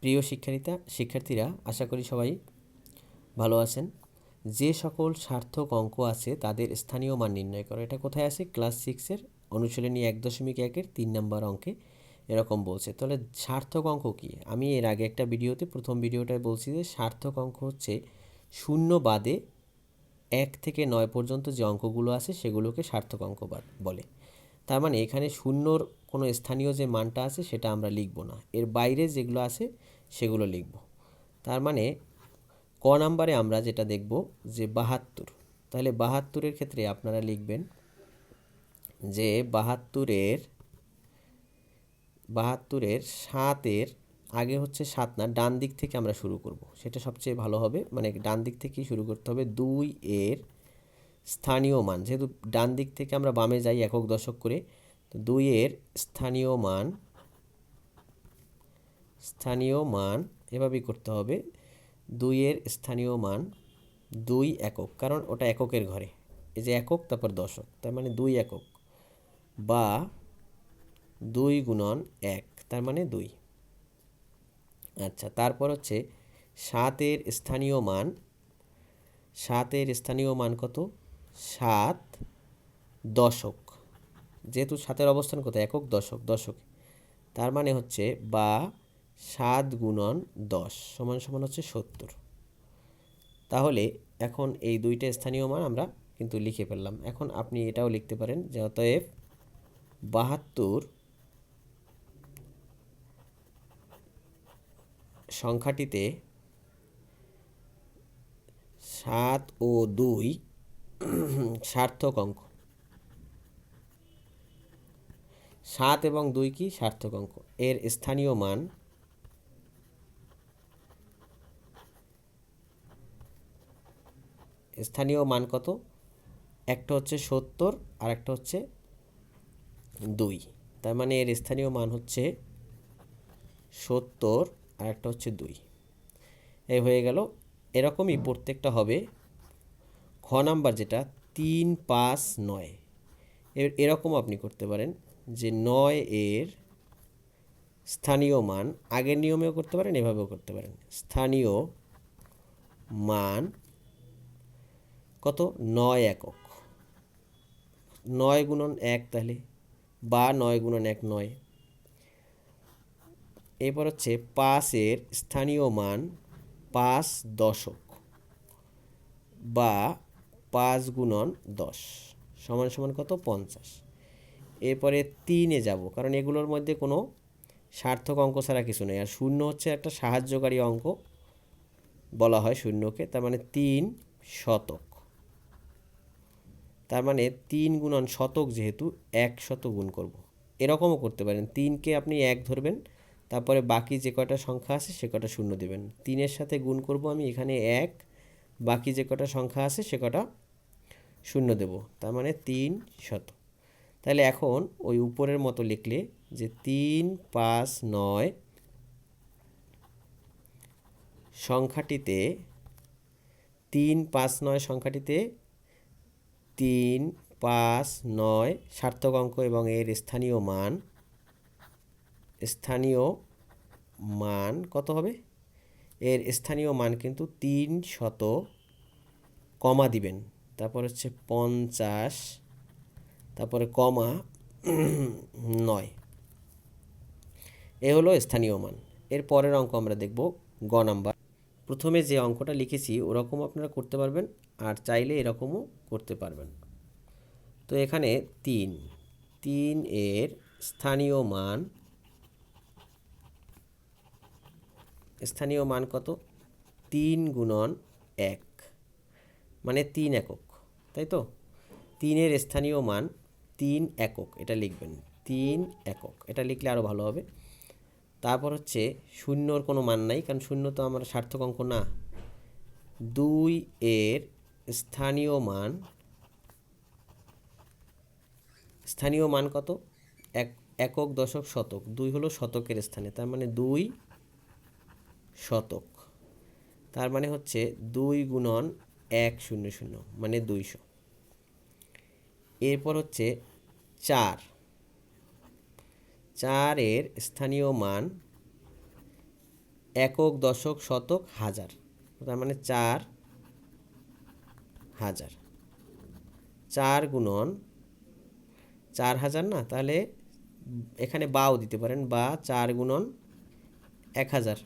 প্রিয় শিক্ষার্থীরা, আশা করি সবাই ভালো আছেন। যে সকল সার্থক অঙ্ক আছে তাদের স্থানীয় মান নির্ণয় করো। এটা কোথায় আছে? ক্লাস 6-এর অনুশীলনী 1.1-এর 3 নম্বর অঙ্কে এরকম বলছে। তাহলে সার্থক অঙ্ক কি? আমি এর আগে একটা ভিডিওতে, প্রথম ভিডিওটায় বলছি যে সার্থক অঙ্ক হচ্ছে শূন্য বাদে 1 থেকে 9 পর্যন্ত যে অঙ্কগুলো আছে সেগুলোকে সার্থক অঙ্ক বলে। তার মানে এখানে শূন্যর কোনো স্থানীয় যে মানটা আছে সেটা আমরা লিখব না, এর বাইরে যেগুলো আছে সেগুলো লিখব। তার মানে ক নাম্বারে আমরা যেটা দেখব যে 72। তাহলে 72-এর ক্ষেত্রে আপনারা লিখবেন যে 72-এর 7-এর আগে হচ্ছে 7 না, ডান দিক থেকে আমরা শুরু করব, সেটা সবচেয়ে ভালো হবে। মানে ডান দিক থেকেই শুরু করতে হবে। 2-এর স্থানীয় মান, যেহেতু ডান দিক থেকে আমরা বামে যাই একক দশক করে, তো 2-এর স্থানীয় মান এভাবেই করতে হবে। 2-এর স্থানীয় মান 2 একক, কারণ ওটা এককের ঘরে। এই যে একক তারপর দশক, তার মানে 2 একক, বা 2 গুণন 1, তার মানে 2। আচ্ছা, তারপর হচ্ছে 7-এর স্থানীয় মান। 7-এর স্থানীয় মান কত? 7 দশক, যেহেতু 7-এর অবস্থান কোথায়? একক দশক, তার মানে হচ্ছে বা 7 গুণন 10 সমান সমান হচ্ছে 70। তাহলে এখন এই দুইটা স্থানীয় মান আমরা কিন্তু লিখে ফেললাম। এখন আপনি এটাও লিখতে পারেন যে অতএব 72 সংখ্যাটিতে 7 ও 2 সার্থক অঙ্ক। 7 এবং 2 কি? সার্থক অঙ্ক। এর স্থানীয় মান কত? একটা হচ্ছে 70 আর একটা হচ্ছে 2, তার মানে এর স্থানীয় মান হচ্ছে 70 আর একটা হচ্ছে 2। এই হয়ে গেল। এরকমই প্রত্যেকটা হবে। খ নাম্বার যেটা 3, 5, 9, এরকম আপনি করতে পারেন যে 9 এর স্থানীয় মান, আগের নিয়মেও করতে পারেন, এভাবেও করতে পারেন। স্থানীয় মান কত? 9 একক। 9 গুণন 1, তাহলে বা 9 গুণন 1 9। এরপর হচ্ছে 5-এর স্থানীয় মান 5 দশক, বা 5 গুণন 10 সমান সমান কত? 50। এরপরে 3-এ যাব, কারণ এগুলোর মধ্যে কোনো সার্থক অঙ্ক ছাড়া কিছু নেই। আর শূন্য হচ্ছে একটা সাহায্যকারী অঙ্ক বলা হয় শূন্যকে, তার মানে 3 শতক। তার মানে 3 গুণন শতক, যেহেতু 100 গুণ করব। এরকমও করতে পারেন, 3-কে আপনি 1 ধরবেন, তারপরে বাকি যে কটা সংখ্যা আছে সে কটা শূন্য দেবেন। 3-এর সাথে গুণ করব আমি এখানে 1, বাকি যে কটা সংখ্যা আছে সে কটা শূন্য দেব, তার মানে 3 শত। তাহলে এখন ওই উপরের মতো লিখলে যে 3, 5, 9 সংখ্যাটিতে 3, 5, 9 সংখ্যাটিতে 3, 5, 9 সার্থক অঙ্ক এবং এর স্থানীয় মান কত হবে? এর স্থানীয় মান কিন্তু 300, কমা দিবেন, তারপর হচ্ছে 50, তারপরে কমা 9। এ হলো স্থানীয় মান। এর পরের অঙ্ক আমরা দেখব গ নাম্বার। প্রথমে যে অঙ্কটা লিখেছি ওরকম আপনারা করতে পারবেন, আর চাইলে এরকমও করতে পারবেন। তো এখানে 3 এর স্থানীয় মান কত? 3 গুণন 1, মানে 3 একক, তাই তো? 3-এর স্থানীয় মান 3 একক, এটা লিখবেন। 3 একক, এটা লিখলে আরও ভালো হবে। তারপর হচ্ছে শূন্যর কোনো মান নাই, কারণ শূন্য তো আমার সার্থক অঙ্ক না। 2 এর স্থানীয় মান কত? একক, দশক, শতক। 2 হলো শতকের স্থানে, তার মানে 2 শতক। তার মানে হচ্ছে 2 গুণন 100, মানে 200। এরপর হচ্ছে 4 এর স্থানীয় মান একক, দশক, শতক, হাজার, তার মানে 4000। 4 গুণন 4000 না, তাহলে এখানে বাও দিতে পারেন, বা 4 গুণন 1000,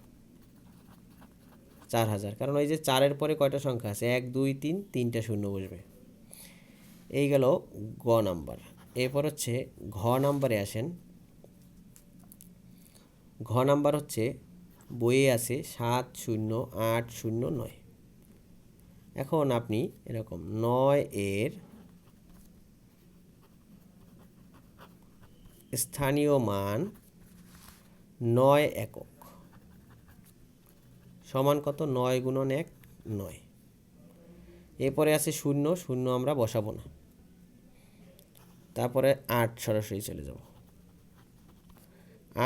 4000। কারণ ওই যে 4-এর পরে কয়টা সংখ্যা আছে, 1 2 3, 3টা শূন্য বসবে। এই গেল গ নাম্বার। এরপর হচ্ছে ঘ নাম্বারে আসেন। ঘ নাম্বার হচ্ছে বইয়ে আছে 70809। এখন আপনি এরকম 9 এর স্থানীয় মান 9 একক সমান কত, 9 গুণন 1 9। এরপরে আছে 0, 0 আমরা বসাবো না, তারপরে 8 সরাসরি চলে যাব।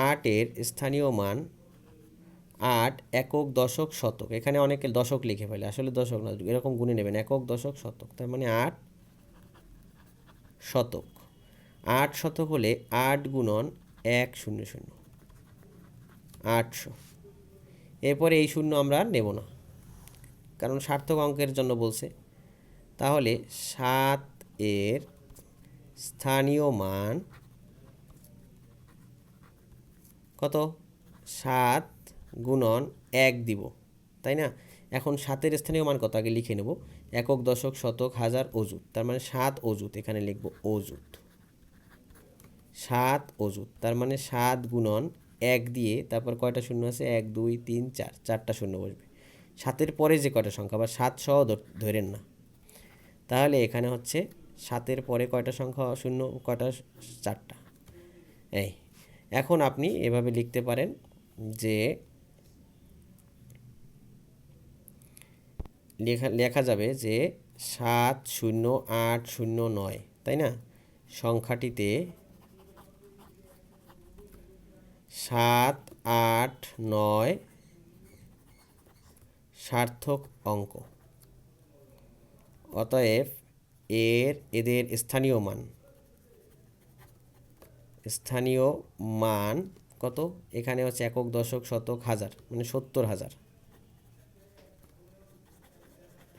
8 এর স্থানীয় মান 8 একক, দশক, শতক। এখানে অনেকে দশক লিখে ফেলে, আসলে দশক না, এরকম গুণে নেবেন, একক, দশক, শতক, তার মানে 8 শতক। 8 শতক হলে 8 গুণন 100, 800। এরপরে এই শূন্য আমরা আর নেব না, কারণ সার্থক অঙ্কের জন্য বলছে। তাহলে 7 এর স্থানীয় মান কত, 7 গুণন 1 দিব, তাই না? এখন 7-এর স্থানীয় মান কত আগে লিখে নেব, একক, দশক, শতক, হাজার, অযুত, তার মানে 7 অযুত। এখানে লিখব অযুত, 7 অযুত, তার মানে 7 গুণন 1 দিয়ে তারপর কয়টা শূন্য আছে, 1 2 3 4, 4টা শূন্য বসবে। 7-এর পরে যে কয়টা সংখ্যা, আবার 7 সহ ধরেন না, তাহলে এখানে হচ্ছে 7-এর পরে কয়টা সংখ্যা শূন্য, কয়টা, 4টা। এই এখন আপনি এভাবে লিখতে পারেন যে লেখা যাবে যে 70809, তাই না? সংখ্যাটিতে 789 সার্থক অঙ্ক। অতএব এদের স্থানীয় মান কত, এখানে হচ্ছে একক, দশক, শতক, হাজার, মানে 70000।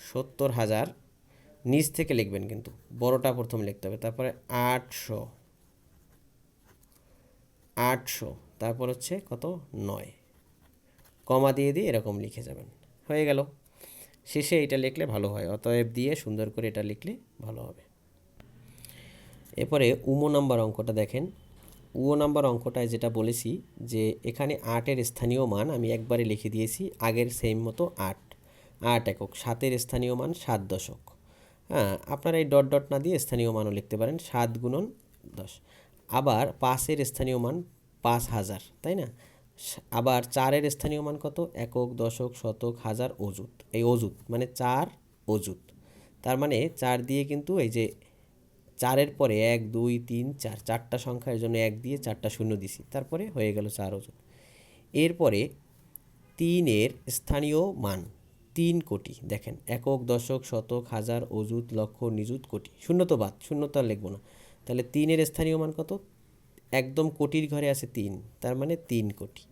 70000 নিচ থেকে লিখবেন, কিন্তু বড়টা প্রথম লিখতে হবে। তারপরে 800, তারপর হচ্ছে কত, 9, কমা দিয়ে এরকম লিখে যাবেন, হয়ে গেল। শেষে এটা লিখলে ভালো হয়, অতএব দিয়ে সুন্দর করে এটা লিখলে ভালো হবে। এরপরে উমো নাম্বার অঙ্কটা দেখেন। উমো নাম্বার অঙ্কটায় যেটা বলেছি যে এখানে 8-এর স্থানীয় মান আমি একবারে লিখে দিয়েছি, আগের সেম মতো 8 একক। 7-এর স্থানীয় মান 7 দশক। হ্যাঁ, আপনারা এই ডট ডট না দিয়ে স্থানীয় মানও লিখতে পারেন, 7 গুণন 10। আবার 5-এর স্থানীয় মান 5000, তাই না? আবার 4-এর স্থানীয় মান কত, একক, দশক, শতক, হাজার, অযুত। এই অযুত মানে 4 অযুত, তার মানে 4 দিয়ে কিন্তু এই যে 4-এর পরে 1 2 3 4, 4টা সংখ্যা, এর জন্য 1 দিয়ে 4টা শূন্য দিছি, তারপরে হয়ে গেল 4 অযুত। এরপরে 3-এর স্থানীয় মান 3 কোটি। দেখেন, একক, দশক, শতক, হাজার, অযুত, লক্ষ, নিযুত, কোটি, শূন্য তো বাদ, শূন্য তো আর লিখব না। তাহলে 3-এর স্থানীয় মান কত, একদম কোটির ঘরে আছে 3, তার মানে 3 কোটি।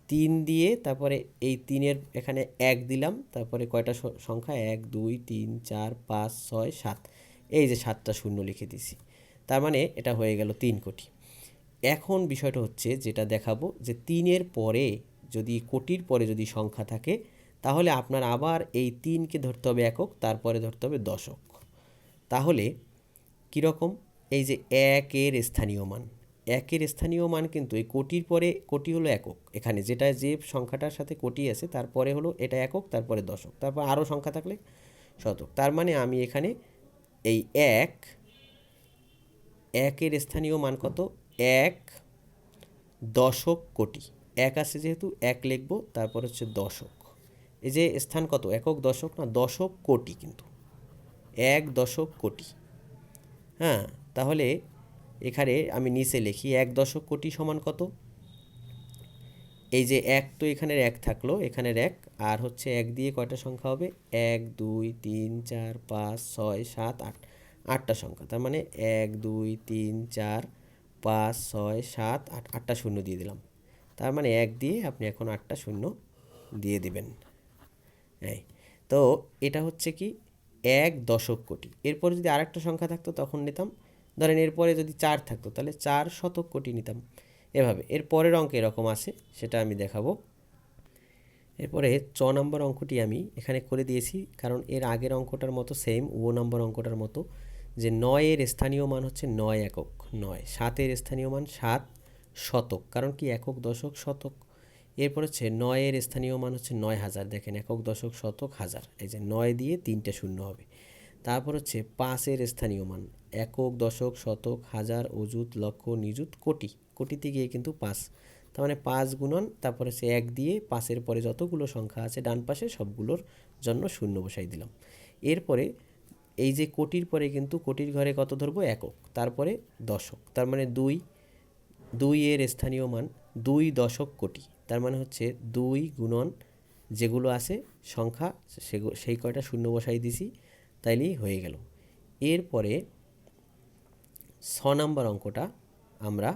3 দিয়ে তারপরে এই 3-এর এখানে 1 দিলাম, তারপরে কয়টা সংখ্যা, 1 2 3 4 5 6 7, এই যে 7টা শূন্য লিখে দিছি, তার মানে এটা হয়ে গেল 3 কোটি। এখন বিষয়টা হচ্ছে যেটা দেখাবো, যে 3-এর পরে যদি কোটির পরে যদি সংখ্যা থাকে, তাহলে আপনার আবার এই 3কে ধরতে হবে একক, তারপরে ধরতে হবে দশক। তাহলে কীরকম, এই যে 1-এর স্থানীয় মান, 1-এর স্থানীয় মান কিন্তু এই কোটির পরে, কোটি হলো একক, এখানে যেটা যে সংখ্যাটার সাথে কোটি আছে তারপরে হলো এটা একক, তারপরে দশক, তারপর আরও সংখ্যা থাকলে শতক। তার মানে আমি এখানে এই 1-এর স্থানীয় মান কত, 1 দশক কোটি। 1 আছে যেহেতু 1 লিখব, তারপর হচ্ছে দশক। এই যে স্থান কত, একক, দশক না, দশক কোটি, কিন্তু 1 দশক কোটি। হ্যাঁ, তাহলে এখানে আমি নিচে লিখি 1 দশক কোটি সমান কত, এই যে 1 তো এখানের 1 থাকলো, এখানের 1, আর হচ্ছে 1 দিয়ে কয়টা সংখ্যা হবে, 1 2 3 4 5 6 7 8, 8টা সংখ্যা, তার মানে 1 2 3 4 5 6 7 8, 8টা শূন্য দিয়ে দিলাম, তার মানে 1 দিয়ে আপনি এখন 8টা শূন্য দিয়ে দিবেন। এই তো এটা হচ্ছে কি 1 দশক কোটি। এরপরে যদি আরেকটা সংখ্যা থাকতো তখন নিতাম, ধরেন এরপরে যদি 4 থাকতো তাহলে 4 শতক কোটি নিতাম। এভাবে এর পরের অঙ্ক এরকম আছে, সেটা আমি দেখাবো। এরপরে নম্বর অঙ্কটি আমি এখানে করে দিয়েছি, কারণ এর আগের অঙ্কটার মতো সেম নম্বর অঙ্কটার মতো, যে 9-এর স্থানীয় মান হচ্ছে 9 একক 9, 7-এর স্থানীয় মান 7 শতক, কারণ কি একক দশক শতক। এরপর হচ্ছে 9-এর স্থানীয় মান হচ্ছে 9,000, দেখেন একক দশক শতক হাজার, এই যে 9 দিয়ে 3টে শূন্য হবে। তারপর হচ্ছে 5-এর স্থানীয় মান একক দশক শতক হাজার অযুত লক্ষ নিযুত কোটি, কোটিতে গিয়ে কিন্তু 5, তার মানে 5 গুণন তারপর হচ্ছে 1 দিয়ে 5-এর পরে যতগুলো সংখ্যা আছে ডান পাশে সবগুলোর জন্য শূন্য বসাই দিলাম। এরপরে এই যে কোটির পরে কিন্তু কোটির ঘরে কত ধরবো, একক, তারপরে দশক, তার মানে 2 এর স্থানীয় মান 2 দশক কোটি, তার মানে হচ্ছে 2 গুণন যেগুলো আছে সংখ্যা সেই কয়টা শূন্য বসাই দিছি, তাইলেই হয়ে গেল। এরপরে 6 নম্বর অঙ্কটা আমরা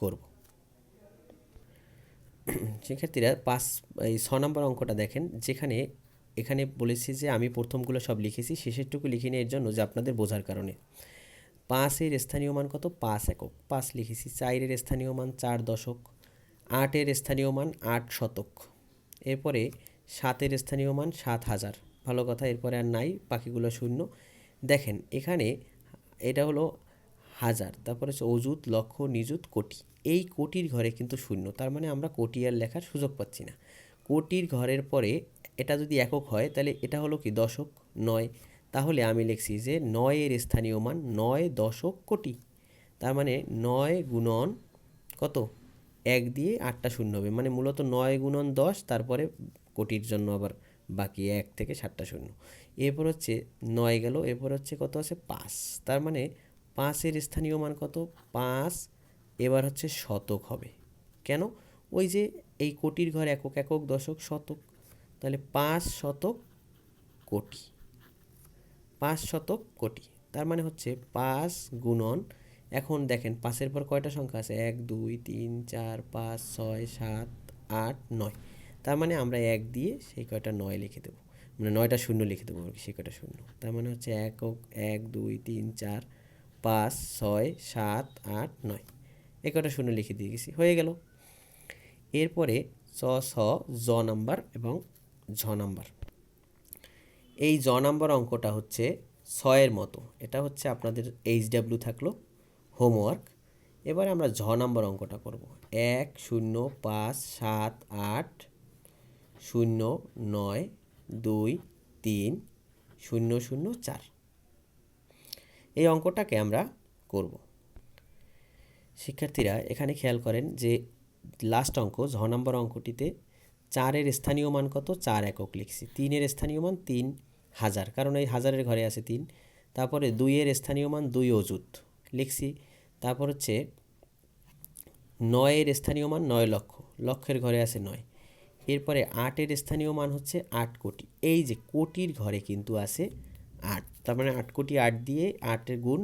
করব। শিক্ষার্থীরা এই 6 নম্বর অঙ্কটা দেখেন, যেখানে এখানে বলেছি যে আমি প্রথমগুলো সব লিখেছি, শেষেরটুকু লিখিনি এর জন্য যে আপনাদের বোঝার কারণে। 5-এর স্থানীয় মান কত, 5 একক, 5 লিখেছি। 4-এর স্থানীয় মান 4 দশক, 8-এর স্থানীয় মান 8 শতক। এরপরে 7-এর স্থানীয় মান 7,000, ভালো কথা, এরপরে আর নাই, বাকিগুলো শূন্য। দেখেন এখানে এটা হলো হাজার, তারপরে হচ্ছে অযুত লক্ষ নিযুত কোটি, এই কোটির ঘরে কিন্তু শূন্য, তার মানে আমরা কোটি আর লেখার সুযোগ পাচ্ছি না। কোটির ঘরের পরে এটা যদি একক হয় তাহলে এটা হলো কি দশক 9, তাহলে আমি লিখছি যে 9-এর স্থানীয় মান 9 দশক কোটি, তার মানে 9 গুণন কত, 1 দিয়ে 8টা শূন্য হবে, মানে মূলত 9 গুণন 10, তারপরে কোটির জন্য আবার বাকি 1 থেকে 7টা শূন্য। এরপর হচ্ছে 9 গেল, এরপর হচ্ছে কত আছে 5, তার মানে 5-এর স্থানীয় মান কত 5, এবার হচ্ছে শতক হবে। কেন, ওই যে এই কোটির ঘর একক একক দশক শতক, তাহলে 5 শতক কোটি, 5 শতক কোটি, তার মানে হচ্ছে 5 গুণন, এখন দেখেন 5-এর পর কয়টা সংখ্যা আছে, 1 2 3 4 5 6 7 8 9, তার মানে আমরা 1 দিয়ে সেই কয়টা 9 লিখে দেবো, মানে 9টা শূন্য লিখে দেবো সেই কয়টা শূন্য, তার মানে হচ্ছে একক 1 2 3 4 5 6 7 8 9, এই কয়টা শূন্য লিখে দিয়ে গেছি, হয়ে গেল। এরপরে জ নাম্বার এবং ঝ নাম্বার। এই জ নাম্বার অঙ্কটা হচ্ছে 6-এর মতো, এটা হচ্ছে আপনাদের HW থাকলো হোমওয়ার্ক। এবার আমরা ঝ নাম্বার অঙ্কটা করব। 1 0 5 7 8 0 9 2 3 0 0 4, এই অঙ্কটাকে আমরা করব। শিক্ষার্থীরা এখানে খেয়াল করেন যে লাস্ট অঙ্ক ঝ নম্বর অঙ্কটিতে 4-এর স্থানীয় মান কত, 4 একক লিখছি। 3-এর স্থানীয় মান 3,000, কারণ এই হাজারের ঘরে আছে 3। তারপরে 2-এর স্থানীয় মান 2 অযুত লিখছি। তারপর হচ্ছে 9-এর স্থানীয় মান 9 লক্ষ, লক্ষের ঘরে আছে 9। এরপরে 8-এর স্থানীয় মান হচ্ছে 8 কোটি, এই যে কোটির ঘরে কিন্তু আছে 8, তার মানে 8 কোটি 8 দিয়ে 8-এর গুণ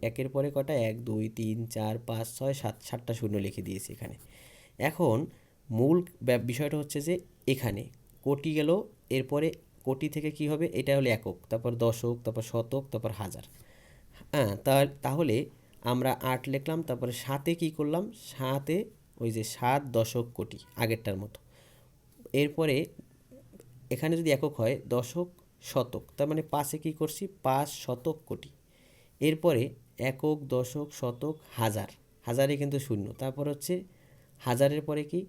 একের পরে কটা 1 2 3 4 5 6 7, 7টা শূন্য লিখে দিয়েছি এখানে। এখন মূল বিষয়টা হচ্ছে যে এখানে কোটি গেল, এরপরে কোটি থেকে কি হবে, এটা হলো একক, তারপর দশক, তারপর শতক, তারপর হাজার। হ্যাঁ, তাহলে আমরা 8 লিখলাম, তারপরে 7-এ কী করলাম, 7-এ ওই যে 7 দশক কোটি আগেরটার মতো। এরপরে এখানে যদি একক হয় দশক শতক, তার মানে 5-এ কী করছি 5 শতক কোটি। এরপরে একক দশক শতক হাজার, হাজারে কিন্তু শূন্য, তারপর হচ্ছে হাজারের পরে কি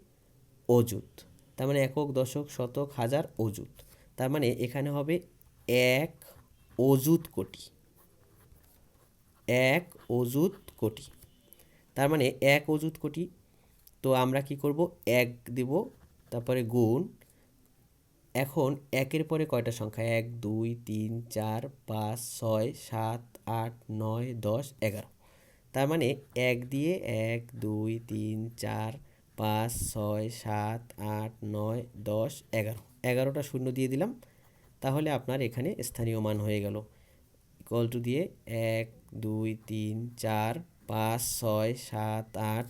অযুত, তার মানে একক দশক শতক হাজার অযুত, তার মানে এখানে হবে 1 অযুত কোটি, 1 অযুত কোটি, তার মানে 1 অযুত কোটি। তো আমরা কি করব, 1 দেব, তারপরে গুণ, এখন 1-এর পরে কয়টা সংখ্যা 1 2 3 4 5 6 7 8 9 10 11, তার মানে 1 দিয়ে 1 2 3 4 5 6 7 8 9 10 11, 11টা শূন্য দিয়ে দিলাম, তাহলে আপনার এখানে স্থানীয় মান হয়ে গেল ইকুয়াল টু দিয়ে 1 2 3 4 5 6 7 8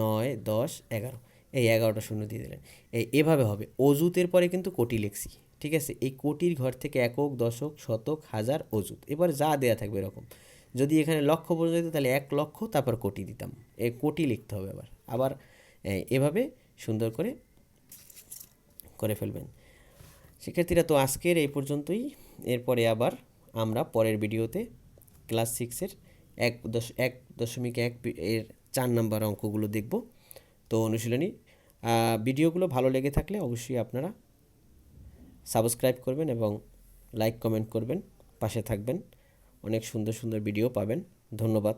9 10 11, এই 11টা শূন্য দিয়ে দিলেন। এভাবে হবে। অযুতের পরে কিন্তু কোটি লিখছি, ঠিক আছে? এই কোটির ঘর থেকে একক, দশক, শতক, হাজার, অযুত, এবার যা দেয়া থাকবে এরকম। যদি এখানে লক্ষ পর্যন্ত যেত তাহলে 1 লক্ষ, তারপর কোটি দিতাম। কোটি লিখতে হবে আবার আবার এভাবে সুন্দর করে করে ফেলবেন। শিক্ষার্থীরা, তো আজকের এই পর্যন্তই। এরপরে আবার আমরা পরের ভিডিওতে ক্লাস 6-এর 1.1 এর 4 নাম্বার অঙ্কগুলো দেখব। তো অনুশীলনী ভিডিওগুলো ভালো লেগে থাকলে অবশ্যই আপনারা সাবস্ক্রাইব করবেন এবং লাইক কমেন্ট করবেন, পাশে থাকবেন। অনেক সুন্দর সুন্দর ভিডিও পাবেন। ধন্যবাদ।